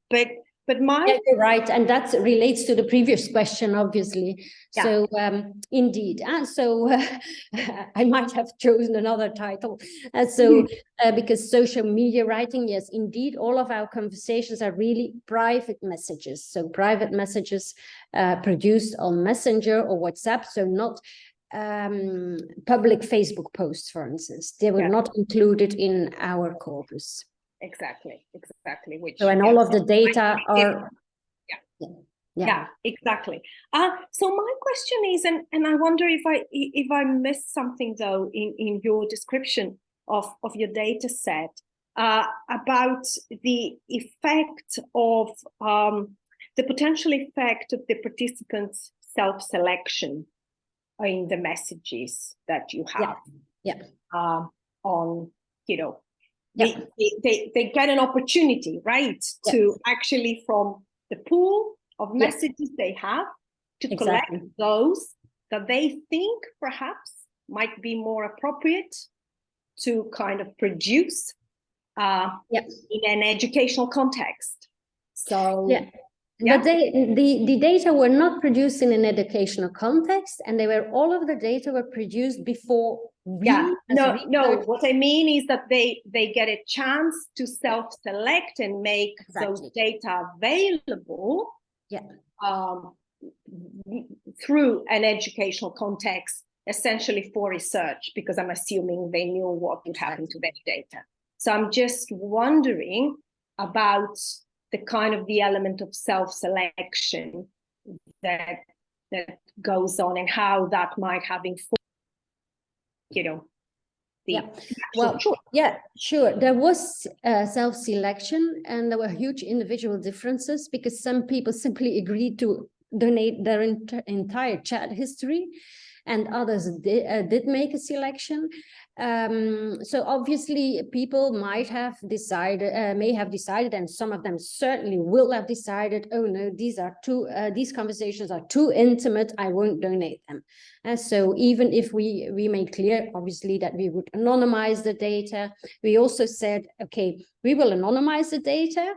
But you're right, and that relates to the previous question, obviously. So indeed, I might have chosen another title. Because social media writing, yes, indeed, all of our conversations are really private messages. So private messages produced on Messenger or WhatsApp. So not public Facebook posts, for instance. They were not included in our corpus. Exactly. Which, and all of the data are Yeah, exactly. So my question is, and I wonder if I missed something though in your description of your data set about the effect of the potential effect of the participants' self-selection in the messages that you have. On, you know, they get an opportunity, right, to actually from the pool of messages they have to collect those that they think perhaps might be more appropriate to kind of produce in an educational context. So but the data were not produced in an educational context, and all of the data were produced before no, what I mean is that they get a chance to self-select and make those data available through an educational context, essentially for research, because I'm assuming they knew what would happen to their data. So I'm just wondering about the kind of the element of self-selection that goes on and how that might have informed, you know, sure. There was self-selection, and there were huge individual differences because some people simply agreed to donate their entire chat history, and others did make a selection. So obviously people may have decided, and some of them certainly will have decided, oh no, these conversations are too intimate, I won't donate them. And so even if we made clear, obviously, that we would anonymize the data, we also said, okay, we will anonymize the data,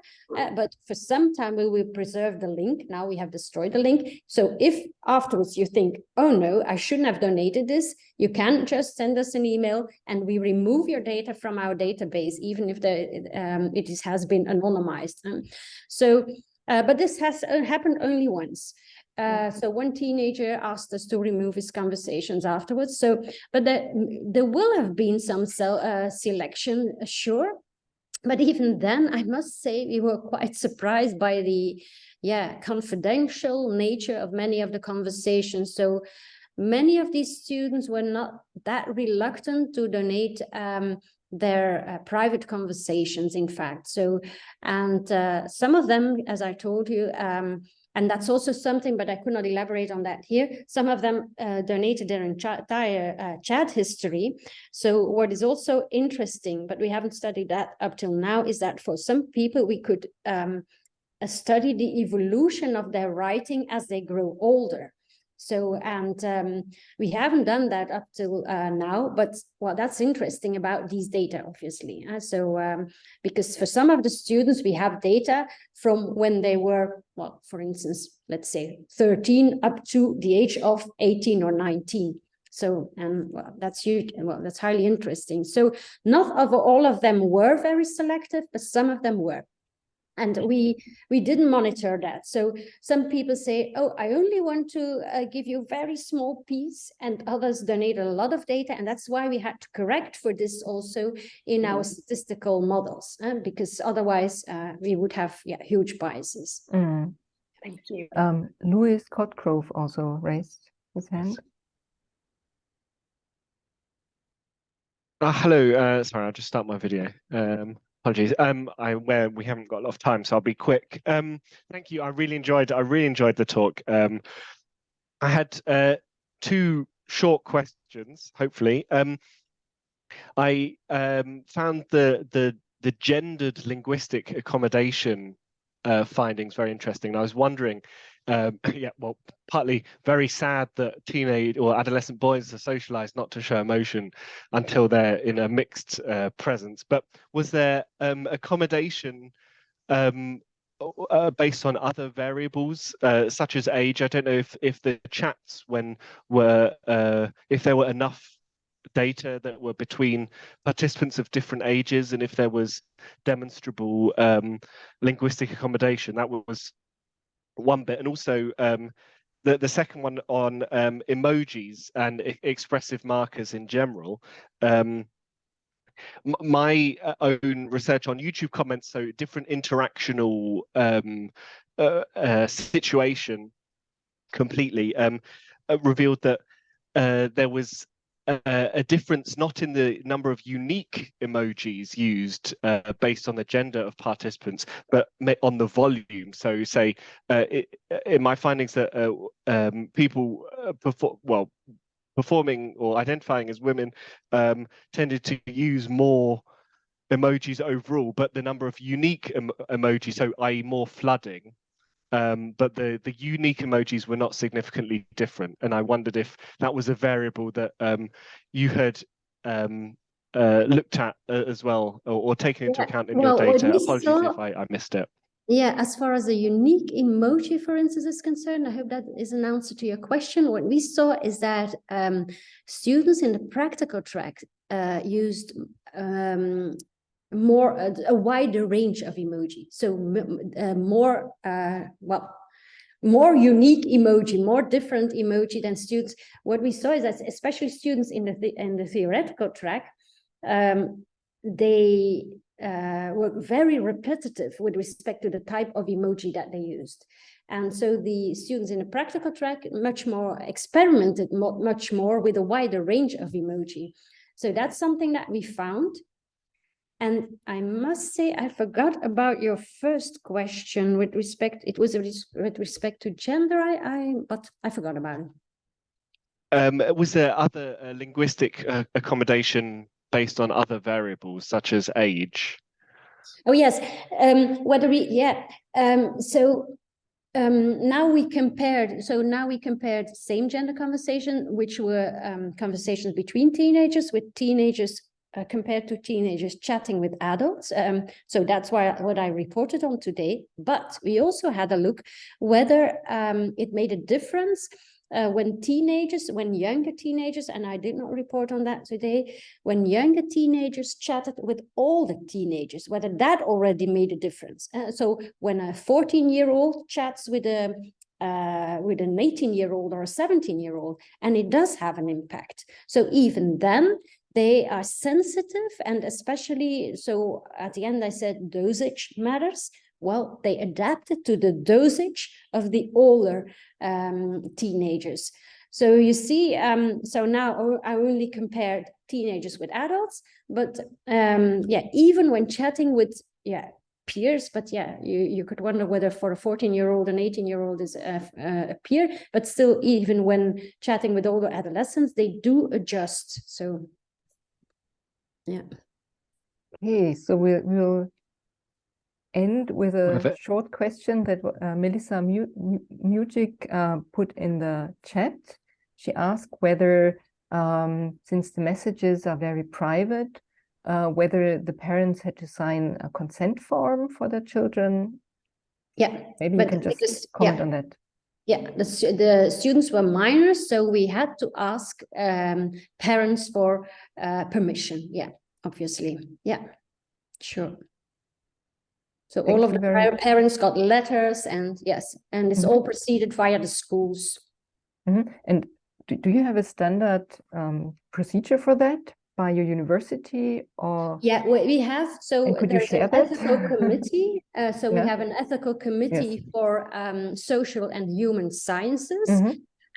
but for some time we will preserve the link. Now we have destroyed the link. So if afterwards you think, oh no, I shouldn't have donated this, you can just send us an email and we remove your data from our database, even if it has been anonymized. But this has happened only once. So one teenager asked us to remove his conversations afterwards. So, but there will have been some selection, sure. But even then, I must say, we were quite surprised by the confidential nature of many of the conversations. So many of these students were not that reluctant to donate their private conversations, in fact. So, and some of them, as I told you, and that's also something, but I could not elaborate on that here. Some of them donated their entire chat history. So what is also interesting, but we haven't studied that up till now, is that for some people we could study the evolution of their writing as they grow older. So, and we haven't done that up till now, but well, that's interesting about these data, obviously. Because for some of the students, we have data from when they were, well, for instance, let's say 13 up to the age of 18 or 19. So, and well, that's huge. Well, that's highly interesting. So not all of them were very selective, but some of them were. And we didn't monitor that. So some people say, oh, I only want to give you a very small piece, and others donate a lot of data. And that's why we had to correct for this also in our statistical models, because otherwise we would have huge biases. Thank you. Louis Cotgrove also raised his hand. Hello, sorry, I'll just start my video. Apologies. We haven't got a lot of time, so I'll be quick. Thank you. I really enjoyed the talk. I had two short questions, hopefully. I found the gendered linguistic accommodation findings very interesting. And I was wondering, well, partly very sad that teenage or adolescent boys are socialized not to show emotion until they're in a mixed presence. But was there accommodation based on other variables, such as age? I don't know if the chats if there were enough data that were between participants of different ages, and if there was demonstrable linguistic accommodation. That was one bit. And also the second one on emojis and expressive markers in general. My own research on YouTube comments, so different interactional situation completely, revealed that there was a difference not in the number of unique emojis used based on the gender of participants, but on the volume. So say in my findings that people performing or identifying as women tended to use more emojis overall, but the number of unique emojis, so i.e. more flooding, but the unique emojis were not significantly different. And I wondered if that was a variable that you had looked at as well, or taken into account in your data. Apologies if I missed it. Yeah, as far as the unique emoji, for instance, is concerned, I hope that is an answer to your question. What we saw is that students in the practical track used a wider range of emoji. So more unique emoji, more different emoji than students. What we saw is that especially students in the theoretical track, they were very repetitive with respect to the type of emoji that they used. And so the students in the practical track much more experimented much more with a wider range of emoji. So that's something that we found. And I must say, I forgot about your first question with respect, it was with respect to gender, but I forgot about it. Was there other linguistic accommodation based on other variables, such as age? Oh, yes. Now we compared same gender conversation, which were conversations between teenagers, with teenagers compared to teenagers chatting with adults. So that's what I reported on today. But we also had a look whether it made a difference when younger teenagers, and I did not report on that today, when younger teenagers chatted with older teenagers, whether that already made a difference. So when a 14-year-old chats with an 18-year-old or a 17-year-old, and it does have an impact. So even then, they are sensitive, and especially, so at the end I said dosage matters. Well, they adapted to the dosage of the older teenagers. So you see, so now I only compared teenagers with adults, but even when chatting with peers, but you could wonder whether for a 14-year-old, an 18-year-old is a peer, but still, even when chatting with older adolescents, they do adjust. So, yeah. Okay, so we'll end with a short question that Melissa Mujic put in the chat. She asked whether, since the messages are very private, whether the parents had to sign a consent form for their children. Yeah, maybe you can just comment on that. Yeah, the students were minors, so we had to ask parents for permission. Yeah, obviously. Yeah, sure. So all of the parents got letters, and yes, and it's all proceeded via the schools. And do you have a standard procedure for that by your university, or? Yeah, we have. So there's an ethical committee. So we have an ethical committee for social and human sciences.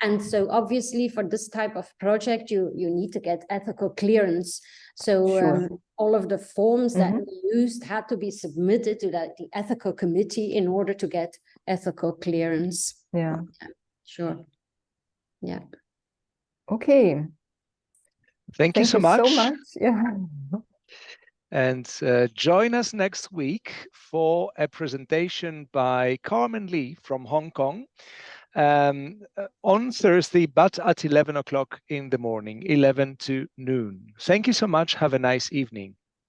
And so obviously for this type of project, you need to get ethical clearance. So all of the forms that we used had to be submitted to the ethical committee in order to get ethical clearance. Yeah. Sure. Yeah. Okay. Thank you so much. Yeah. And join us next week for a presentation by Carmen Lee from Hong Kong on Thursday, but at 11 o'clock in the morning, 11 to noon. Thank you so much. Have a nice evening.